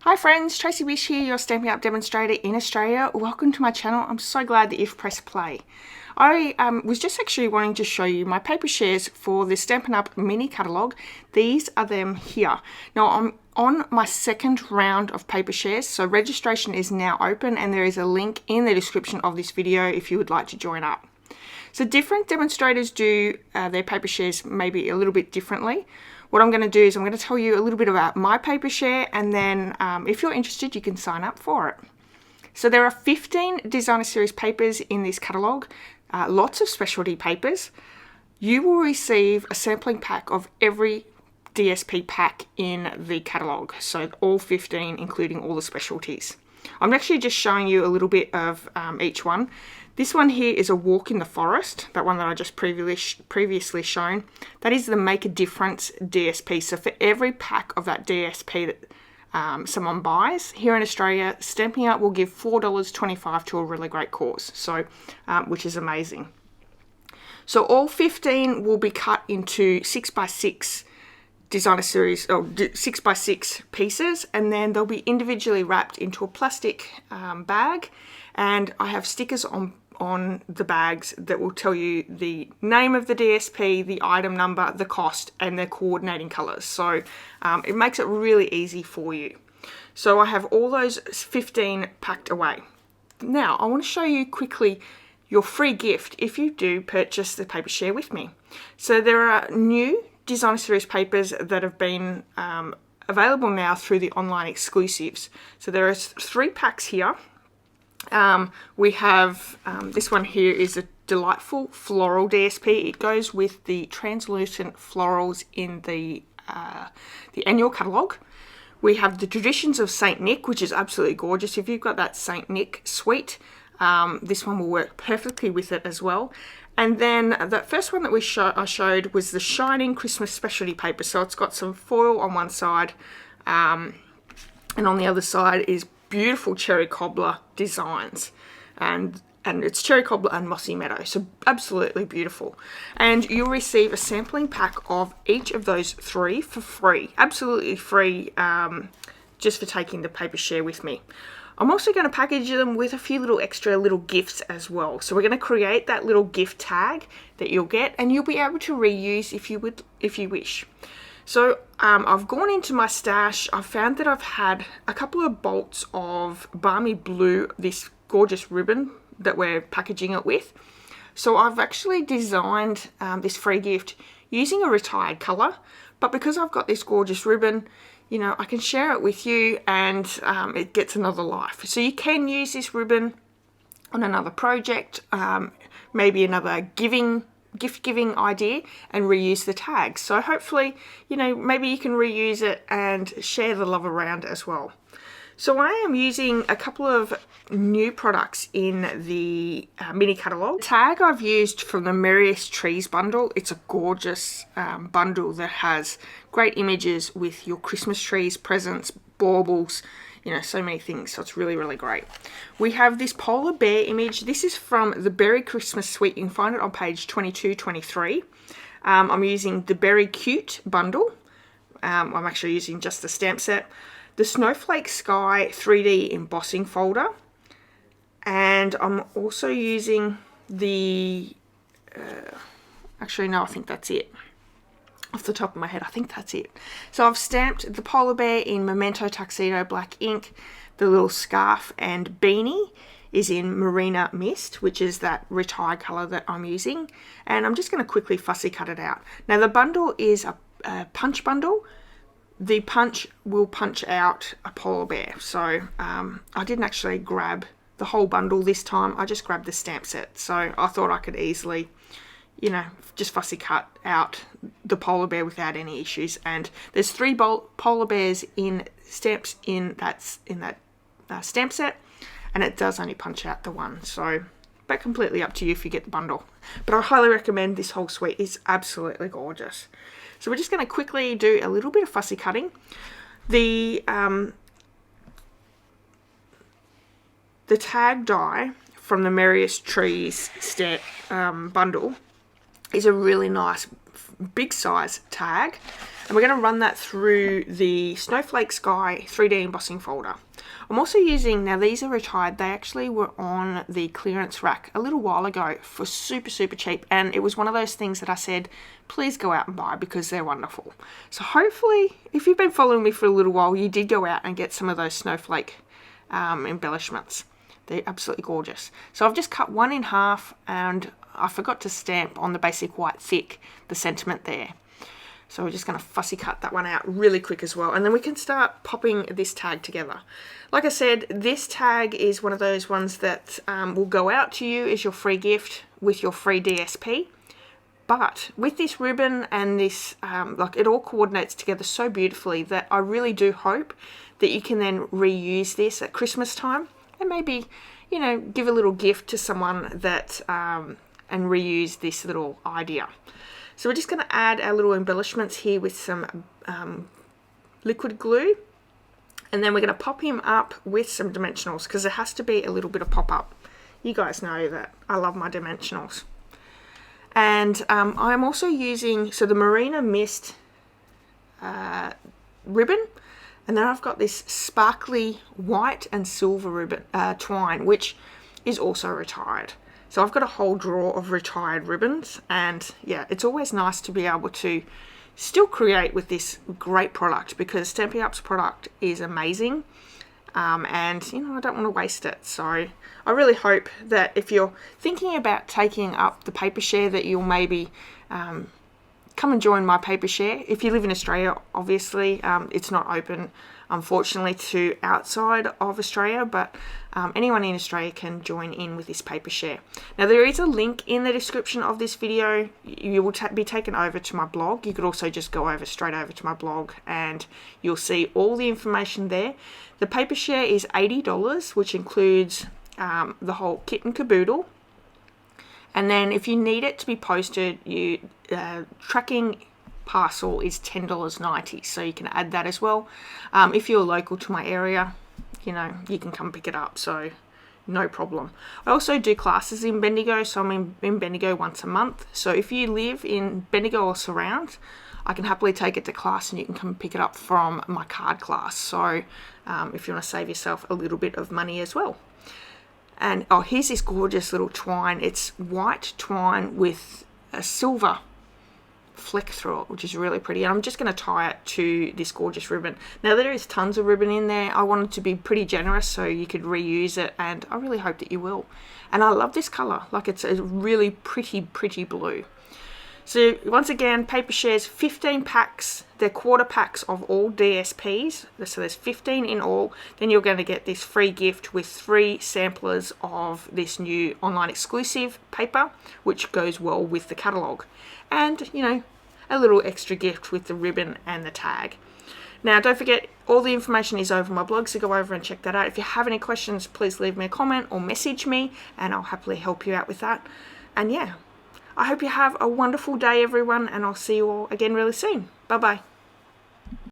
Hi friends, Tracy Wish here, your Stampin' Up demonstrator in Australia. Welcome to my channel. I'm so glad that you've pressed play. I was just actually wanting to show you my paper shares for the Stampin' Up mini catalogue. These are them here. Now I'm on my second round of paper shares, so registration is now open and there is a link in the description of this video if you would like to join up. So different demonstrators do their paper shares maybe a little bit differently. What I'm going to do is I'm going to tell you a little bit about my paper share, and then if you're interested you can sign up for it. So there are 15 designer series papers in this catalogue, lots of specialty papers. You will receive a sampling pack of every DSP pack in the catalogue, so all 15 including all the specialties. I'm actually just showing you a little bit of each one. This one here is a walk in the forest, that one that I just previously shown. That is the Make a Difference DSP. So for every pack of that DSP that someone buys, here in Australia, Stampin' Up will give $4.25 to a really great cause, so which is amazing. So all 15 will be cut into 6x6 designer series, or 6x6 pieces, and then they'll be individually wrapped into a plastic bag, and I have stickers on the bags that will tell you the name of the DSP, the item number, the cost, and their coordinating colors. So it makes it really easy for you. So I have all those 15 packed away. Now I want to show you quickly your free gift if you do purchase the paper share with me. So there are new designer series papers that have been available now through the online exclusives. So there are 3 packs here. We have this one here is a delightful floral DSP. It goes with the translucent florals in the annual catalogue. We have the Traditions of Saint Nick, which is absolutely gorgeous. If you've got that Saint Nick suite, this one will work perfectly with it as well. And then the first one that I showed was the Shining Christmas Specialty Paper. So it's got some foil on one side, and on the other side is beautiful cherry cobbler designs, and it's cherry cobbler and mossy meadow, so absolutely beautiful. And you'll receive a sampling pack of each of those 3 for free, absolutely free, just for taking the paper share with me. I'm also going to package them with a few extra little gifts as well. So we're going to create that little gift tag that you'll get, and you'll be able to reuse if you wish. So I've gone into my stash. I've found that I've had a couple of bolts of Balmy Blue, this gorgeous ribbon that we're packaging it with. So I've actually designed this free gift using a retired colour, but because I've got this gorgeous ribbon, you know, I can share it with you, and it gets another life. So you can use this ribbon on another project, maybe another gift giving idea, and reuse the tags. So hopefully, you know, maybe you can reuse it and share the love around as well. So I am using a couple of new products in the mini catalogue. The tag I've used from the Merriest Trees bundle. It's a gorgeous bundle that has great images with your Christmas trees, presents, baubles, you know, so many things. So it's really, really great. We have this polar bear image. This is from the Beary Christmas suite. You can find it on page 22-23. I'm using the Beary Cute bundle. I'm actually using just the stamp set. The Snowflake Sky 3D embossing folder. And I'm also using the, actually no, I think that's it. Off the top of my head, I think that's it. So I've stamped the polar bear in Memento Tuxedo black ink. The little scarf and beanie is in Marina Mist, which is that retired colour that I'm using. And I'm just going to quickly fussy cut it out. Now the bundle is a punch bundle. The punch will punch out a polar bear. So I didn't actually grab the whole bundle this time. I just grabbed the stamp set. So I thought I could easily, you know, just fussy cut out the polar bear without any issues. And there's 3 polar bears in stamps in that stamp set, and it does only punch out the one. So, but completely up to you if you get the bundle. But I highly recommend this whole suite. It's absolutely gorgeous. So we're just going to quickly do a little bit of fussy cutting. The tag die from the Merriest Trees bundle is a really nice big size tag. And we're going to run that through the Snowflake Sky 3D embossing folder. I'm also using, now these are retired, they actually were on the clearance rack a little while ago for super cheap, and it was one of those things that I said please go out and buy because they're wonderful. So hopefully if you've been following me for a little while, you did go out and get some of those snowflake embellishments. They're absolutely gorgeous. So I've just cut one in half, and I forgot to stamp on the basic white thick the sentiment there. So we're just going to fussy cut that one out really quick as well. And then we can start popping this tag together. Like I said, this tag is one of those ones that will go out to you as your free gift with your free DSP. But with this ribbon and this, like it all coordinates together so beautifully that I really do hope that you can then reuse this at Christmas time and maybe, you know, give a little gift to someone that, and reuse this little idea. So we're just going to add our little embellishments here with some liquid glue, and then we're going to pop him up with some dimensionals because there has to be a little bit of pop up. You guys know that I love my dimensionals. And I'm also using, so the Marina Mist ribbon, and then I've got this sparkly white and silver ribbon twine, which is also retired. So I've got a whole drawer of retired ribbons, and yeah, it's always nice to be able to still create with this great product because Stampin' Up's product is amazing, and you know, I don't want to waste it. So I really hope that if you're thinking about taking up the paper share, that you'll maybe come and join my paper share. If you live in Australia, obviously it's not open, unfortunately, to outside of Australia, but anyone in Australia can join in with this paper share. Now there is a link in the description of this video. You will be taken over to my blog. You could also just go over straight over to my blog and you'll see all the information there. The paper share is $80, which includes the whole kit and caboodle. And then if you need it to be posted, you tracking parcel is $10.90, so you can add that as well. If you're local to my area, you know, you can come pick it up, so no problem. I also do classes in Bendigo, so I'm in Bendigo once a month. So if you live in Bendigo or surround, I can happily take it to class and you can come pick it up from my card class. So if you want to save yourself a little bit of money as well. And oh, here's this gorgeous little twine. It's white twine with a silver fleck through it, which is really pretty, and I'm just going to tie it to this gorgeous ribbon. Now there is tons of ribbon in there. I wanted to be pretty generous so you could reuse it, and I really hope that you will. And I love this color, like it's a really pretty blue. So once again, paper shares 15 packs. They're quarter packs of all DSPs, so there's 15 in all. Then you're going to get this free gift with 3 samplers of this new online exclusive paper, which goes well with the catalogue. And, you know, a little extra gift with the ribbon and the tag. Now, don't forget, all the information is over my blog, so go over and check that out. If you have any questions, please leave me a comment or message me, and I'll happily help you out with that. And yeah, I hope you have a wonderful day, everyone, and I'll see you all again really soon. Bye-bye.